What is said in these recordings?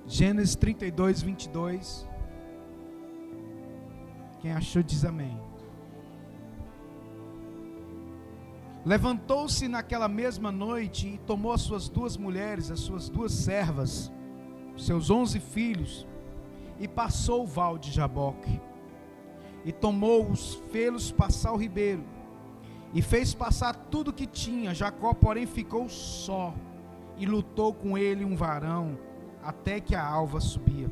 Gênesis 32, 22. Quem achou diz amém. Levantou-se naquela mesma noite e tomou as suas 2 mulheres, as suas 2 servas, seus 11 filhos, e passou o val de Jaboque. E tomou-os, fê-los passar o ribeiro, e fez passar tudo o que tinha. Jacó, porém, ficou só, e lutou com ele um varão, até que a alva subia.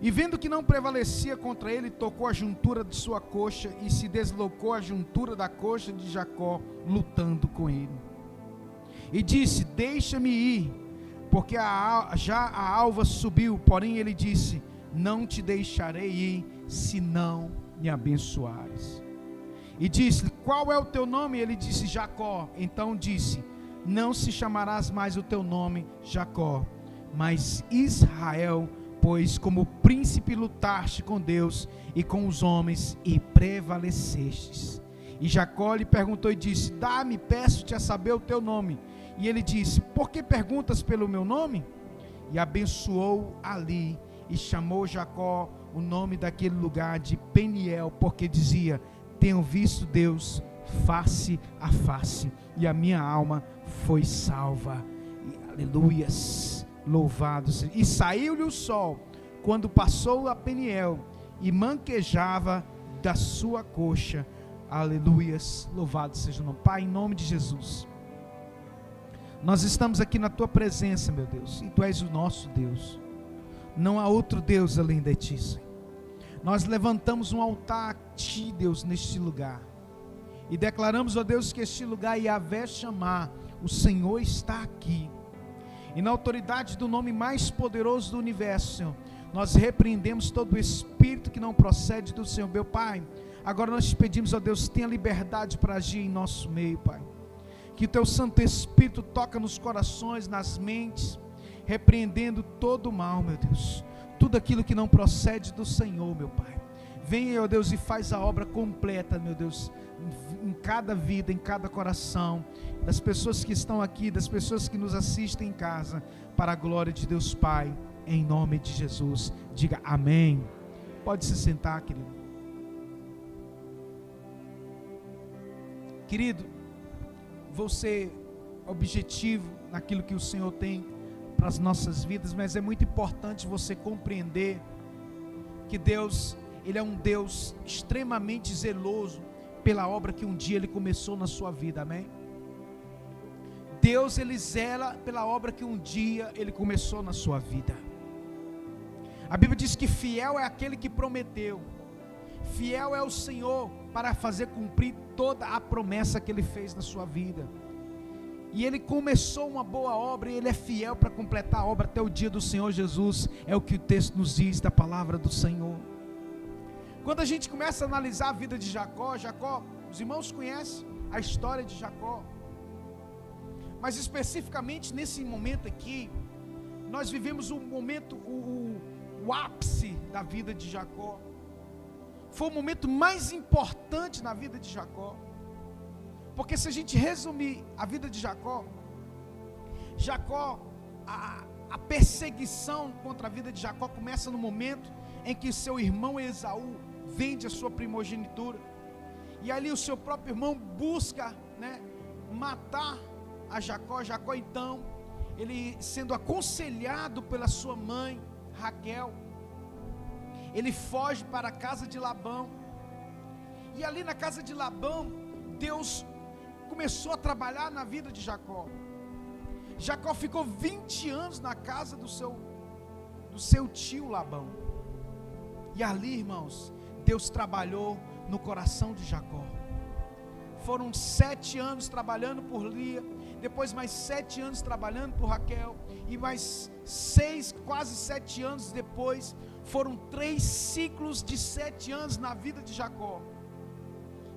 E vendo que não prevalecia contra ele, tocou a juntura de sua coxa, e se deslocou a juntura da coxa de Jacó, lutando com ele. E disse: deixa-me ir, porque já a alva subiu. Porém ele disse: não te deixarei ir, se não me abençoares. E disse: qual é o teu nome? Ele disse: Jacó. Então disse: não se chamarás mais o teu nome Jacó, mas Israel, pois como príncipe lutaste com Deus e com os homens e prevalecestes. E Jacó lhe perguntou e disse: dá-me, peço-te a saber o teu nome. E ele disse: por que perguntas pelo meu nome? E abençoou ali, e chamou Jacó o nome daquele lugar de Peniel, porque dizia: tenho visto Deus face a face, e a minha alma foi salva. E, aleluias, louvado seja. E saiu-lhe o sol quando passou a Peniel, e manquejava da sua coxa. Aleluias, louvado seja o nome. Pai, em nome de Jesus, nós estamos aqui na tua presença, meu Deus, e tu és o nosso Deus. Não há outro Deus além de ti, Senhor. Nós levantamos um altar a ti, Deus, neste lugar, e declaramos, ó Deus, que este lugar, Yahvé Chamar, o Senhor está aqui. E na autoridade do nome mais poderoso do universo, Senhor, nós repreendemos todo o espírito que não procede do Senhor, meu Pai. Agora nós te pedimos, ó Deus, tenha liberdade para agir em nosso meio, Pai. Que o teu Santo Espírito toca nos corações, nas mentes, repreendendo todo o mal, meu Deus, tudo aquilo que não procede do Senhor, meu Pai. Venha, ó Deus, e faz a obra completa, meu Deus, em cada vida, em cada coração, das pessoas que estão aqui, das pessoas que nos assistem em casa, para a glória de Deus Pai, em nome de Jesus. Diga amém. Pode se sentar, querido. Querido, vou ser objetivo naquilo que o Senhor tem para as nossas vidas, mas é muito importante você compreender que Deus, Ele é um Deus extremamente zeloso pela obra que um dia Ele começou na sua vida, amém? Deus, Ele zela pela obra que um dia Ele começou na sua vida. A Bíblia diz que fiel é aquele que prometeu, fiel é o Senhor para fazer cumprir toda a promessa que Ele fez na sua vida. E Ele começou uma boa obra, e Ele é fiel para completar a obra até o dia do Senhor Jesus. É o que o texto nos diz da palavra do Senhor. Quando a gente começa a analisar a vida de Jacó, os irmãos conhecem a história de Jacó, mas especificamente nesse momento aqui, nós vivemos um momento, o ápice da vida de Jacó. Foi o momento mais importante na vida de Jacó, porque se a gente resumir a vida de Jacó, a perseguição contra a vida de Jacó começa no momento em que seu irmão Esaú vende a sua primogenitura, e ali o seu próprio irmão busca, matar a Jacó. Jacó então, ele sendo aconselhado pela sua mãe Raquel, ele foge para a casa de Labão, e ali na casa de Labão, Deus começou a trabalhar na vida de Jacó. Jacó ficou 20 anos na casa do seu tio Labão, e ali, irmãos, Deus trabalhou no coração de Jacó. Foram 7 anos trabalhando por Lia, depois mais 7 anos trabalhando por Raquel, e mais 6, quase 7 anos depois, foram 3 ciclos de 7 anos na vida de Jacó,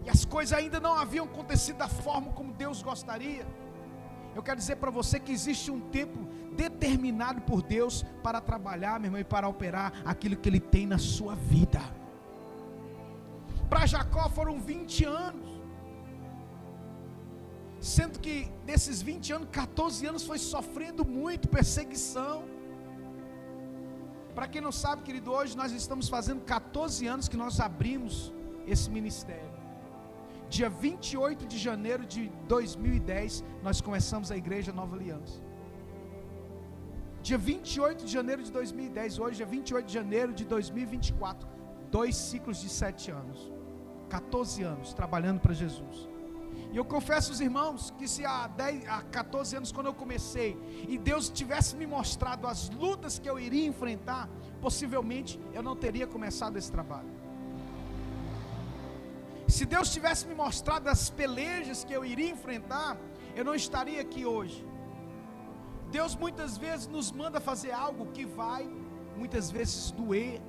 e as coisas ainda não haviam acontecido da forma como Deus gostaria. Eu quero dizer para você que existe um tempo determinado por Deus para trabalhar, meu irmão, e para operar aquilo que Ele tem na sua vida. Para Jacó foram 20 anos, sendo que desses 20 anos, 14 anos foi sofrendo muito perseguição, Para quem não sabe, querido, hoje nós estamos fazendo 14 anos que nós abrimos esse ministério. Dia 28 de janeiro de 2010, nós começamos a Igreja Nova Aliança. Dia 28 de janeiro de 2010, hoje é 28 de janeiro de 2024. 2 ciclos de 7 anos. 14 anos trabalhando para Jesus. E eu confesso aos irmãos que se há 14 anos, quando eu comecei, e Deus tivesse me mostrado as lutas que eu iria enfrentar, possivelmente eu não teria começado esse trabalho. Se Deus tivesse me mostrado as pelejas que eu iria enfrentar, eu não estaria aqui hoje. Deus muitas vezes nos manda fazer algo que vai, muitas vezes, doer,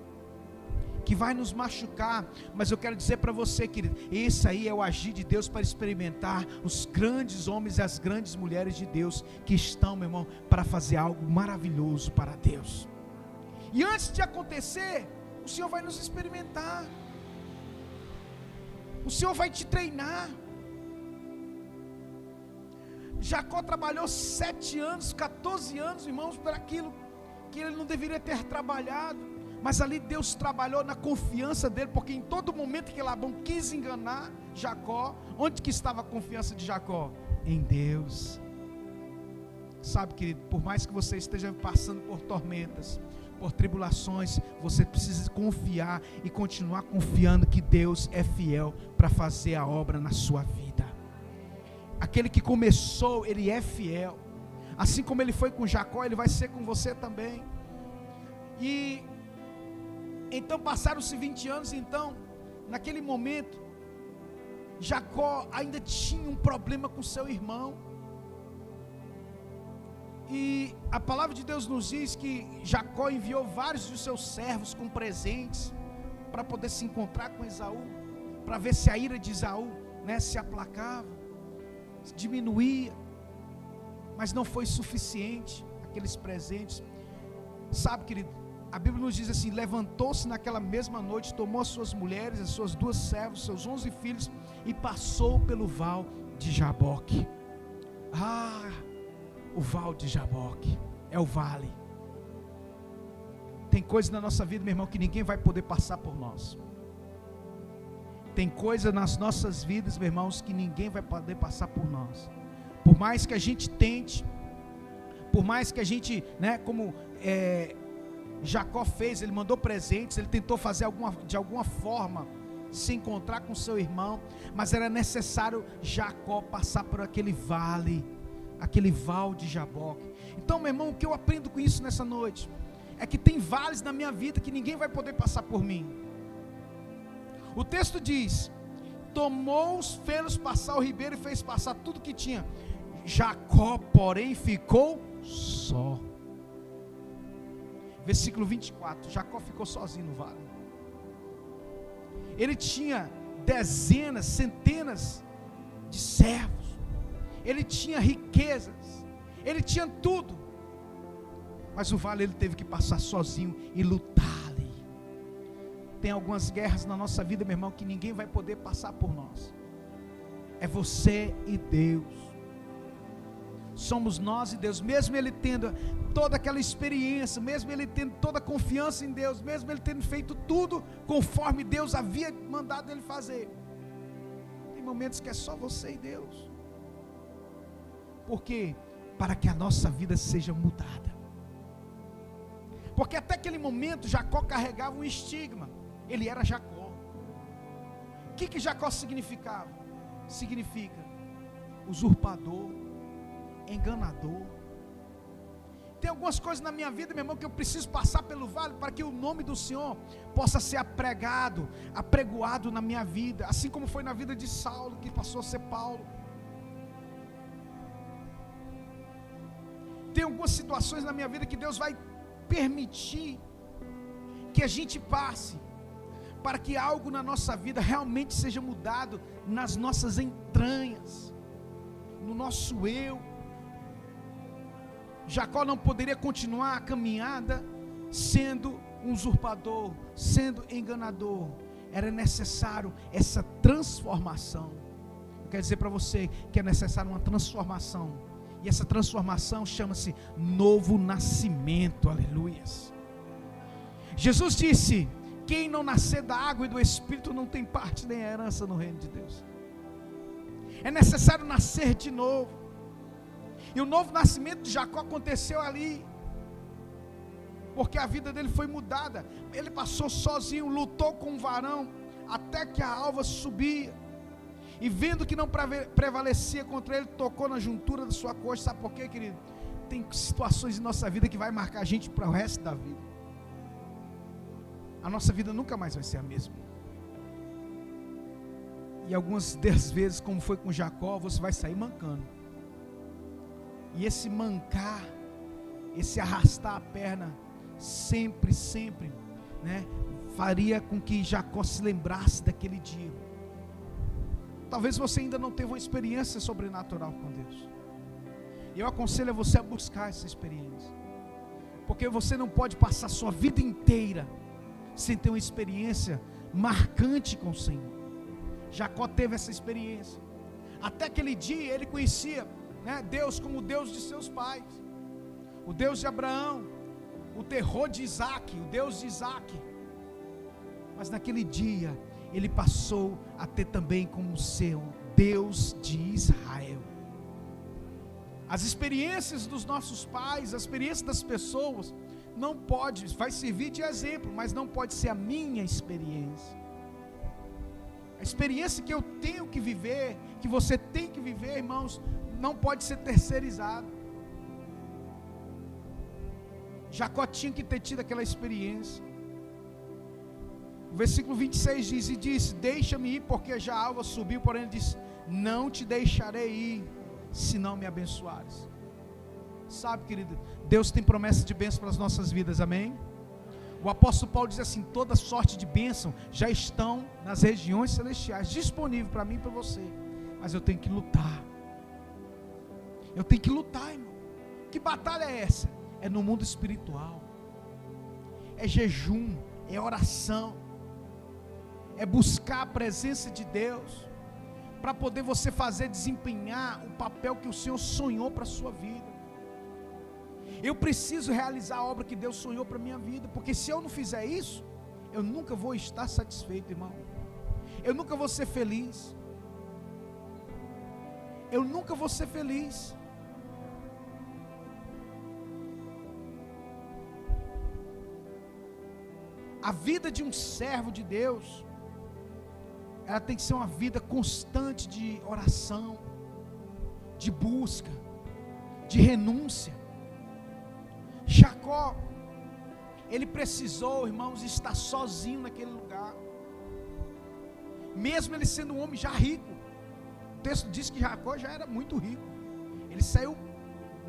que vai nos machucar, mas eu quero dizer para você, querido, esse aí é o agir de Deus para experimentar os grandes homens e as grandes mulheres de Deus, que estão, meu irmão, para fazer algo maravilhoso para Deus. E antes de acontecer, o Senhor vai nos experimentar, o Senhor vai te treinar. Jacó trabalhou 7 anos, 14 anos, irmãos, por aquilo que ele não deveria ter trabalhado. Mas ali Deus trabalhou na confiança dele, porque em todo momento que Labão quis enganar Jacó, onde que estava a confiança de Jacó? Em Deus. Sabe, querido, por mais que você esteja passando por tormentas, por tribulações, você precisa confiar e continuar confiando que Deus é fiel para fazer a obra na sua vida. Aquele que começou, ele é fiel. Assim como ele foi com Jacó, ele vai ser com você também. E então passaram-se 20 anos, então, naquele momento, Jacó ainda tinha um problema com seu irmão. E a palavra de Deus nos diz que Jacó enviou vários dos seus servos com presentes, para poder se encontrar com Esaú, para ver se a ira de Esaú, se aplacava, se diminuía. Mas não foi suficiente aqueles presentes. Sabe, querido, a Bíblia nos diz assim: levantou-se naquela mesma noite, tomou as suas mulheres, as suas 2 servas, seus 11 filhos, e passou pelo val de Jaboque. O val de Jaboque é o vale. Tem coisa na nossa vida, meu irmão, que ninguém vai poder passar por nós. Tem coisa nas nossas vidas, meus irmãos, que ninguém vai poder passar por nós. Por mais que a gente tente, por mais que a gente, como Jacó fez, ele mandou presentes, ele tentou fazer de alguma forma se encontrar com seu irmão, mas era necessário Jacó passar por aquele vale, aquele val de Jaboque. Então, meu irmão, o que eu aprendo com isso nessa noite é que tem vales na minha vida que ninguém vai poder passar por mim. O texto diz: tomou os fêmeos passar o ribeiro e fez passar tudo que tinha. Jacó, porém, ficou só. Versículo 24, Jacó ficou sozinho no vale. Ele tinha dezenas, centenas de servos, ele tinha riquezas, ele tinha tudo, mas o vale ele teve que passar sozinho e lutar ali. Tem algumas guerras na nossa vida, meu irmão, que ninguém vai poder passar por nós. É você e Deus. Somos nós e Deus. Mesmo ele tendo toda aquela experiência, mesmo ele tendo toda a confiança em Deus, mesmo ele tendo feito tudo conforme Deus havia mandado ele fazer, tem momentos que é só você e Deus. Por quê? Para que a nossa vida seja mudada. Porque até aquele momento Jacó carregava um estigma. Ele era Jacó. O que Jacó significava? Significa usurpador, enganador. Tem algumas coisas na minha vida, meu irmão, que eu preciso passar pelo vale para que o nome do Senhor possa ser apregoado na minha vida, assim como foi na vida de Saulo, que passou a ser Paulo. Tem algumas situações na minha vida que Deus vai permitir que a gente passe, para que algo na nossa vida realmente seja mudado nas nossas entranhas, no nosso eu. Jacó não poderia continuar a caminhada sendo um usurpador, sendo enganador. Era necessário essa transformação. Eu quero dizer para você que é necessário uma transformação. E essa transformação chama-se novo nascimento. Aleluias. Jesus disse: quem não nascer da água e do Espírito não tem parte nem herança no reino de Deus. É necessário nascer de novo. E o novo nascimento de Jacó aconteceu ali, porque a vida dele foi mudada. Ele passou sozinho, lutou com um varão, até que a alva subia, e vendo que não prevalecia contra ele, tocou na juntura da sua coxa. Sabe por quê, querido? Tem situações em nossa vida que vai marcar a gente para o resto da vida. A nossa vida nunca mais vai ser a mesma. E algumas das vezes, como foi com Jacó, você vai sair mancando. E esse mancar, esse arrastar a perna, sempre, né, faria com que Jacó se lembrasse daquele dia. Talvez você ainda não teve uma experiência sobrenatural com Deus. E eu aconselho a você a buscar essa experiência. Porque você não pode passar sua vida inteira sem ter uma experiência marcante com o Senhor. Jacó teve essa experiência. Até aquele dia ele conhecia, né, Deus como o Deus de seus pais, o Deus de Abraão, o terror de Isaac, o Deus de Isaac. Mas naquele dia ele passou a ter também como seu Deus de Israel. As experiências dos nossos pais, as experiências das pessoas, não pode, vai servir de exemplo, mas não pode ser a minha experiência. A experiência que eu tenho que viver, que você tem que viver, irmãos, não pode ser terceirizada. Jacó tinha que ter tido aquela experiência. O versículo 26 diz: e disse: deixa-me ir, porque já a alva subiu. Porém ele disse: não te deixarei ir, se não me abençoares. Sabe, querido, Deus tem promessa de bênção para as nossas vidas, amém? O apóstolo Paulo diz assim: toda sorte de bênção já estão nas regiões celestiais, disponível para mim e para você, mas eu tenho que lutar. Eu tenho que lutar, irmão. Que batalha é essa? É no mundo espiritual, é jejum, é oração, é buscar a presença de Deus, para poder você desempenhar o papel que o Senhor sonhou para a sua vida. Eu preciso realizar a obra que Deus sonhou para a minha vida, porque se eu não fizer isso, eu nunca vou estar satisfeito, irmão. Eu nunca vou ser feliz. Eu nunca vou ser feliz. A vida de um servo de Deus, ela tem que ser uma vida constante de oração, de busca, de renúncia. Jacó, ele precisou, irmãos, estar sozinho naquele lugar, mesmo ele sendo um homem já rico. O texto diz que Jacó já era muito rico, ele saiu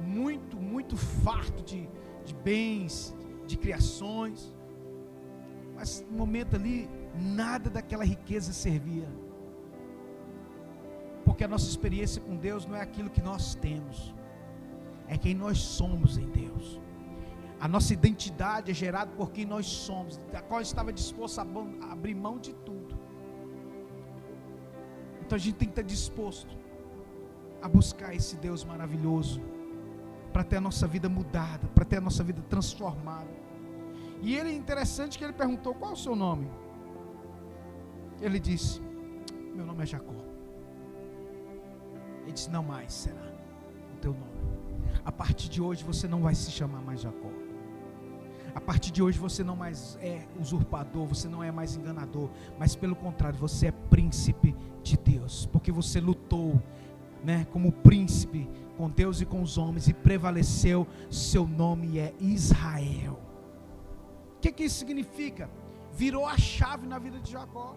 muito farto de bens, de criações, mas no momento ali, nada daquela riqueza servia, porque a nossa experiência com Deus não é aquilo que nós temos, é quem nós somos em Deus. A nossa identidade é gerada por quem nós somos, a qual estava disposto a abrir mão de tudo. Então a gente tem que estar disposto a buscar esse Deus maravilhoso, para ter a nossa vida mudada, para ter a nossa vida transformada. E ele é interessante que ele perguntou: qual é o seu nome? Ele disse: meu nome é Jacó. Ele disse: não mais será o teu nome. A partir de hoje você não vai se chamar mais Jacó. A partir de hoje você não mais é usurpador, você não é mais enganador, mas pelo contrário, você é príncipe de Deus, porque você lutou, né, como príncipe com Deus e com os homens, e prevaleceu. Seu nome é Israel. O que isso significa? Virou a chave na vida de Jacó.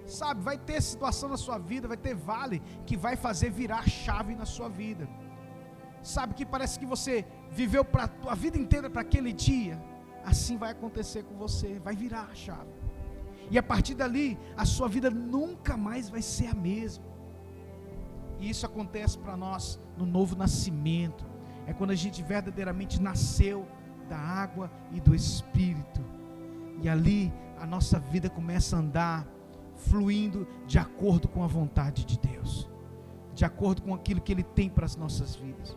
Sabe, vai ter situação na sua vida, vai ter vale que vai fazer virar a chave na sua vida. Sabe, que parece que você viveu a vida inteira para aquele dia. Assim vai acontecer com você, vai virar a chave. E a partir dali, a sua vida nunca mais vai ser a mesma. E isso acontece para nós no novo nascimento. É quando a gente verdadeiramente nasceu da água e do Espírito. E ali a nossa vida começa a andar, fluindo de acordo com a vontade de Deus, de acordo com aquilo que Ele tem para as nossas vidas.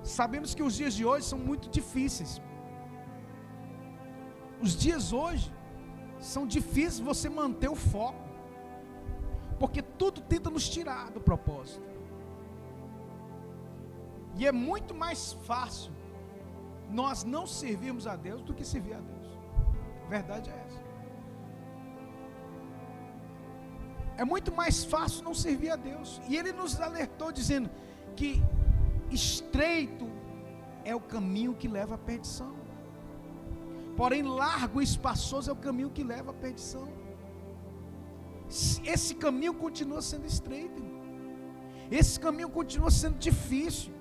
Sabemos que os dias de hoje são muito difíceis. Os dias hoje são difíceis você manter o foco, porque tudo tenta nos tirar do propósito. E é muito mais fácil nós não servirmos a Deus do que servir a Deus. A verdade é essa. É muito mais fácil não servir a Deus. E Ele nos alertou dizendo que estreito é o caminho que leva à perdição, porém largo e espaçoso é o caminho que leva à perdição. Esse caminho continua sendo estreito, esse caminho continua sendo difícil.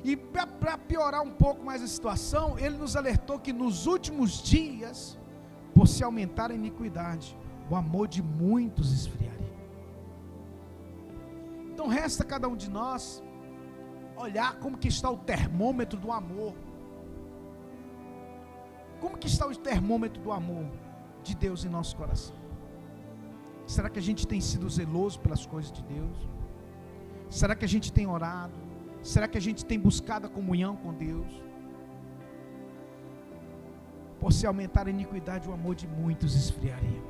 E para piorar um pouco mais a situação, Ele nos alertou que nos últimos dias, por se aumentar a iniquidade, o amor de muitos esfriaria. Então resta a cada um de nós olhar como que está o termômetro do amor. Como que está o termômetro do amor de Deus em nosso coração? Será que a gente tem sido zeloso pelas coisas de Deus? Será que a gente tem orado? Será que a gente tem buscado a comunhão com Deus? Por se aumentar a iniquidade, o amor de muitos esfriaria,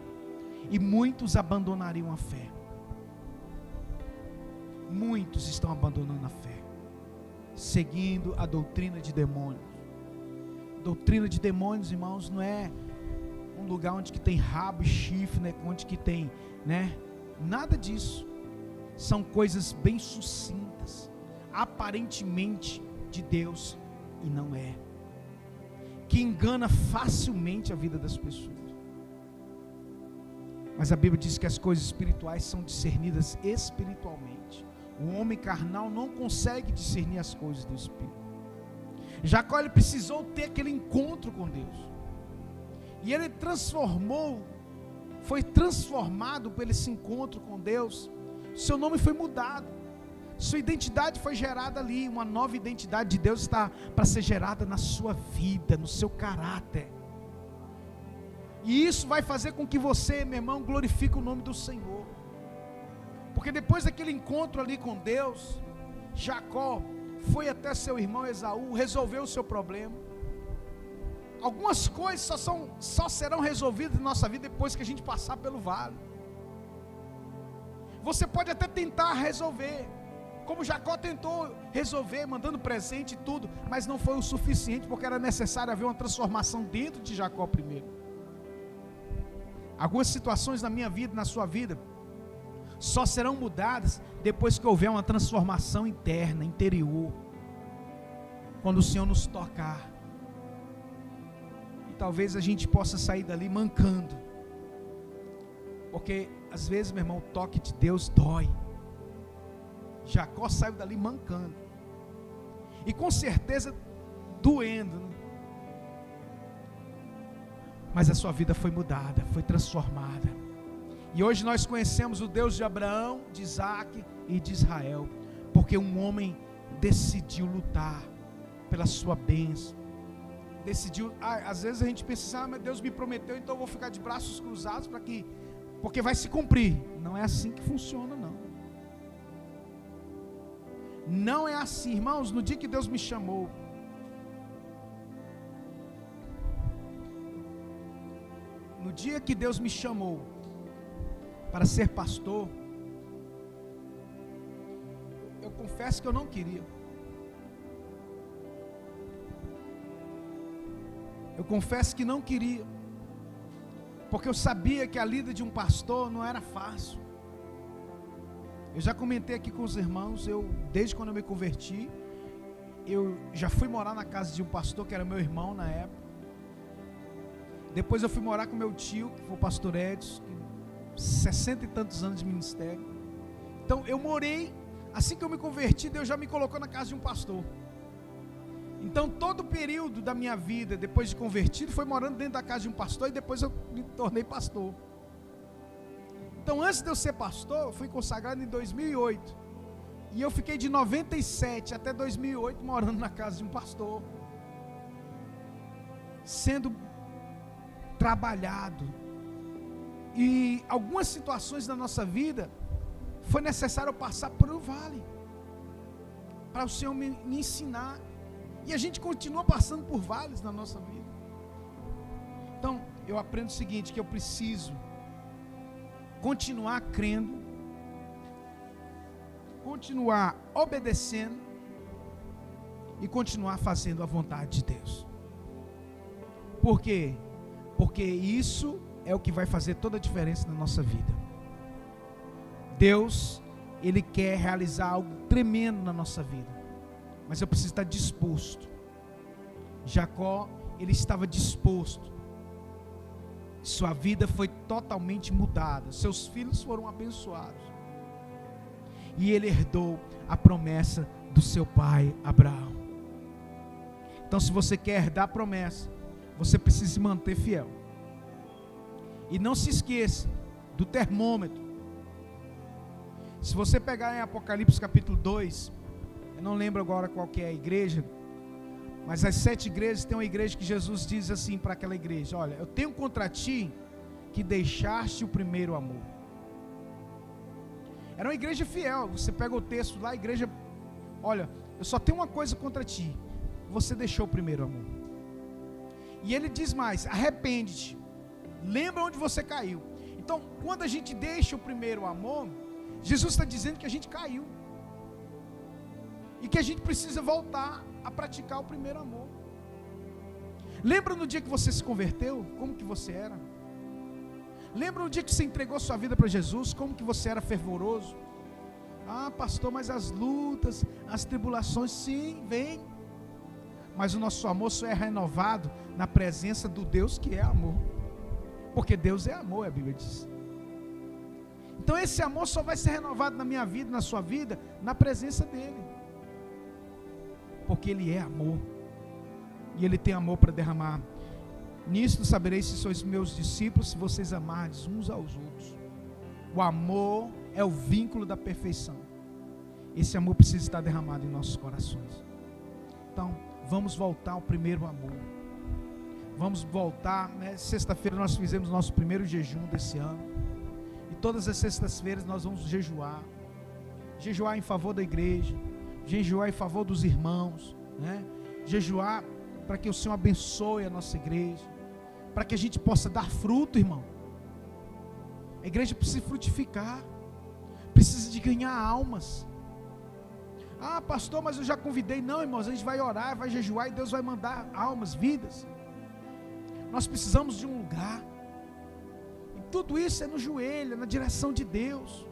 e muitos abandonariam a fé. Muitos estão abandonando a fé, seguindo a doutrina de demônios. Doutrina de demônios, irmãos, não é um lugar onde que tem rabo e chifre, né? Onde que tem, né? Nada disso. São coisas bem sucintas, aparentemente de Deus, e não é, que engana facilmente a vida das pessoas. Mas a Bíblia diz que as coisas espirituais são discernidas espiritualmente. O homem carnal não consegue discernir as coisas do Espírito. Jacó, ele precisou ter aquele encontro com Deus, e ele foi transformado por esse encontro com Deus. Seu nome foi mudado, sua identidade foi gerada ali. Uma nova identidade de Deus está para ser gerada na sua vida, no seu caráter. E isso vai fazer com que você, meu irmão, glorifique o nome do Senhor. Porque depois daquele encontro ali com Deus, Jacó foi até seu irmão Esaú, resolveu o seu problema. Algumas coisas só serão resolvidas em nossa vida depois que a gente passar pelo vale. Você pode até tentar resolver, como Jacó tentou resolver, mandando presente e tudo, mas não foi o suficiente, porque era necessário haver uma transformação dentro de Jacó primeiro. Algumas situações na minha vida, na sua vida, só serão mudadas depois que houver uma transformação interna, interior, quando o Senhor nos tocar. E talvez a gente possa sair dali mancando, porque às vezes, meu irmão, o toque de Deus dói. Jacó saiu dali mancando, e com certeza doendo, né? Mas a sua vida foi mudada, foi transformada. E hoje nós conhecemos o Deus de Abraão, de Isaac e de Israel, porque um homem decidiu lutar pela sua bênção. Decidiu, às vezes a gente pensa assim, mas Deus me prometeu, então eu vou ficar de braços cruzados porque vai se cumprir. Não é assim que funciona, não. Não é assim, irmãos. No dia que Deus me chamou, no dia que Deus me chamou para ser pastor, eu confesso que eu não queria. Eu confesso que não queria, porque eu sabia que a lida de um pastor não era fácil. Eu já comentei aqui com os irmãos, desde quando eu me converti, eu já fui morar na casa de um pastor que era meu irmão na época. Depois eu fui morar com meu tio, que foi o pastor Edson, 60 e tantos anos de ministério. Então eu morei, assim que eu me converti, Deus já me colocou na casa de um pastor. Então todo o período da minha vida, depois de convertido, foi morando dentro da casa de um pastor, e depois eu me tornei pastor. Então antes de eu ser pastor, eu fui consagrado em 2008, e eu fiquei de 97 até 2008 morando na casa de um pastor, sendo trabalhado. E algumas situações da nossa vida foi necessário eu passar por um vale para o Senhor me ensinar. E a gente continua passando por vales na nossa vida. Então, eu aprendo o seguinte, que eu preciso continuar crendo, continuar obedecendo e continuar fazendo a vontade de Deus. Por quê? Porque isso é o que vai fazer toda a diferença na nossa vida. Deus, Ele quer realizar algo tremendo na nossa vida, mas eu preciso estar disposto. Jacó, ele estava disposto. Sua vida foi totalmente mudada, seus filhos foram abençoados, e ele herdou a promessa do seu pai Abraão. Então, se você quer herdar a promessa, você precisa se manter fiel. E não se esqueça do termômetro. Se você pegar em Apocalipse capítulo 2, eu não lembro agora qual que é a igreja, mas as 7 igrejas, tem uma igreja que Jesus diz assim para aquela igreja: olha, eu tenho contra ti que deixaste o primeiro amor. Era uma igreja fiel. Você pega o texto lá, a igreja: olha, eu só tenho uma coisa contra ti, você deixou o primeiro amor. E ele diz mais: arrepende-te, lembra onde você caiu. Então, quando a gente deixa o primeiro amor, Jesus está dizendo que a gente caiu, e que a gente precisa voltar a praticar o primeiro amor. Lembra no dia que você se converteu, como que você era? Lembra no dia que você entregou sua vida para Jesus, como que você era fervoroso? Ah, pastor, mas as lutas, as tribulações, sim, vem. Mas o nosso amor só é renovado na presença do Deus que é amor. Porque Deus é amor, a Bíblia diz. Então esse amor só vai ser renovado na minha vida, na sua vida, na presença dEle. Porque Ele é amor. E Ele tem amor para derramar. Nisto sabereis se sois meus discípulos, se vocês amardes uns aos outros. O amor é o vínculo da perfeição. Esse amor precisa estar derramado em nossos corações. Então, vamos voltar ao primeiro amor. Vamos voltar, né? Sexta-feira nós fizemos nosso primeiro jejum desse ano. E todas as sextas-feiras nós vamos jejuar. Jejuar em favor da igreja. Jejuar em favor dos irmãos, né? Jejuar para que o Senhor abençoe a nossa igreja, para que a gente possa dar fruto, irmão. A igreja precisa frutificar, precisa de ganhar almas. Ah, pastor, mas eu já convidei. Não, irmãos, a gente vai orar, vai jejuar e Deus vai mandar almas, vidas. Nós precisamos de um lugar, e tudo isso é no joelho, é na direção de Deus,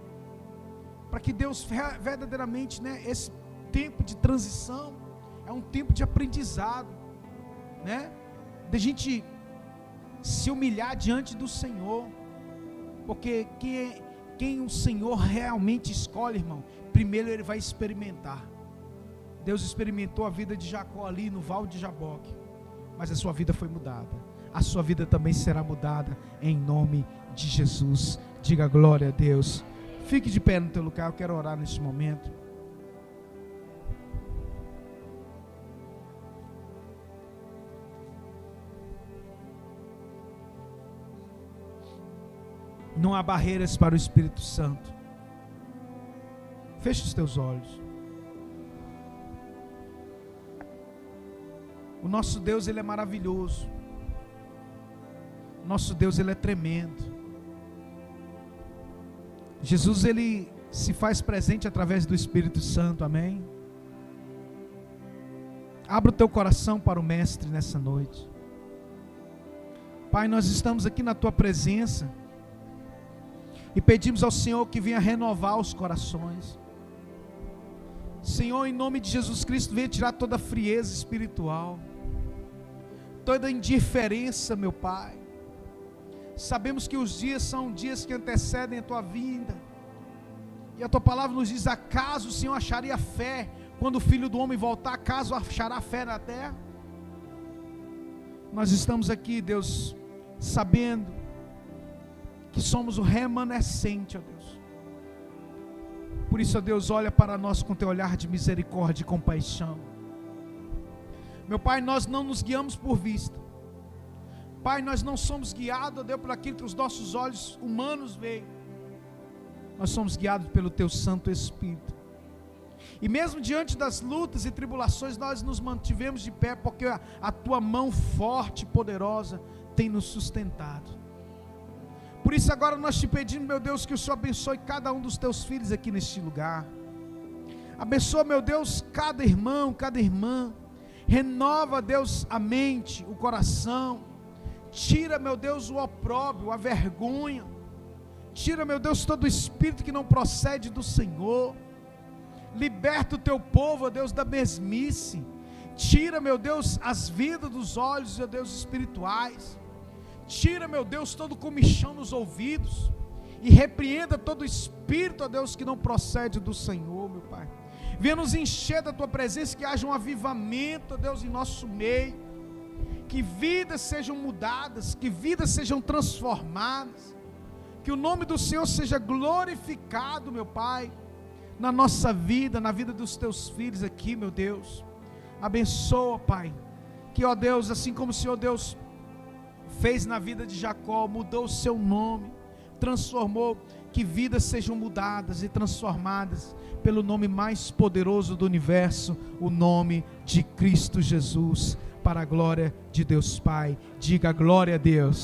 para que Deus verdadeiramente, né, esse tempo de transição é um tempo de aprendizado, né, de a gente se humilhar diante do Senhor, porque quem o Senhor realmente escolhe, irmão, primeiro ele vai experimentar. Deus experimentou a vida de Jacó ali no Vale de Jaboque, mas a sua vida foi mudada. A sua vida também será mudada em nome de Jesus. Diga glória a Deus. Fique de pé no teu lugar, eu quero orar nesse momento. Não há barreiras para o Espírito Santo. Feche os teus olhos. O nosso Deus, Ele é maravilhoso. O nosso Deus, Ele é tremendo. Jesus, Ele se faz presente através do Espírito Santo, amém? Abra o teu coração para o Mestre nessa noite. Pai, nós estamos aqui na Tua presença e pedimos ao Senhor que venha renovar os corações. Senhor, em nome de Jesus Cristo, venha tirar toda a frieza espiritual, toda a indiferença, meu Pai. Sabemos que os dias são dias que antecedem a Tua vinda, e a Tua palavra nos diz: acaso o Senhor acharia fé quando o Filho do Homem voltar? Acaso achará fé na terra? Nós estamos aqui, Deus, sabendo que somos o remanescente, ó Deus. Por isso, ó Deus, olha para nós com Teu olhar de misericórdia e compaixão. Meu Pai, nós não nos guiamos por vista. Pai, nós não somos guiados, ó Deus, por aquilo que os nossos olhos humanos veem. Nós somos guiados pelo Teu Santo Espírito. E mesmo diante das lutas e tribulações, nós nos mantivemos de pé, porque a Tua mão forte e poderosa tem nos sustentado. Por isso agora nós te pedimos, meu Deus, que o Senhor abençoe cada um dos teus filhos aqui neste lugar. Abençoa, meu Deus, cada irmão, cada irmã. Renova, Deus, a mente, o coração. Tira, meu Deus, o opróbrio, a vergonha. Tira, meu Deus, todo espírito que não procede do Senhor. Liberta o teu povo, ó Deus, da mesmice. Tira, meu Deus, as vidas dos olhos, ó Deus, espirituais. Tira, meu Deus, todo comichão nos ouvidos. E repreenda todo espírito, ó Deus, que não procede do Senhor, meu Pai. Venha nos encher da tua presença, que haja um avivamento, ó Deus, em nosso meio. Que vidas sejam mudadas, que vidas sejam transformadas. Que o nome do Senhor seja glorificado, meu Pai, na nossa vida, na vida dos teus filhos aqui, meu Deus. Abençoa, Pai, que, ó Deus, assim como o Senhor Deus fez na vida de Jacó, mudou o seu nome, transformou, que vidas sejam mudadas e transformadas pelo nome mais poderoso do universo, o nome de Cristo Jesus, para a glória de Deus Pai. Diga glória a Deus.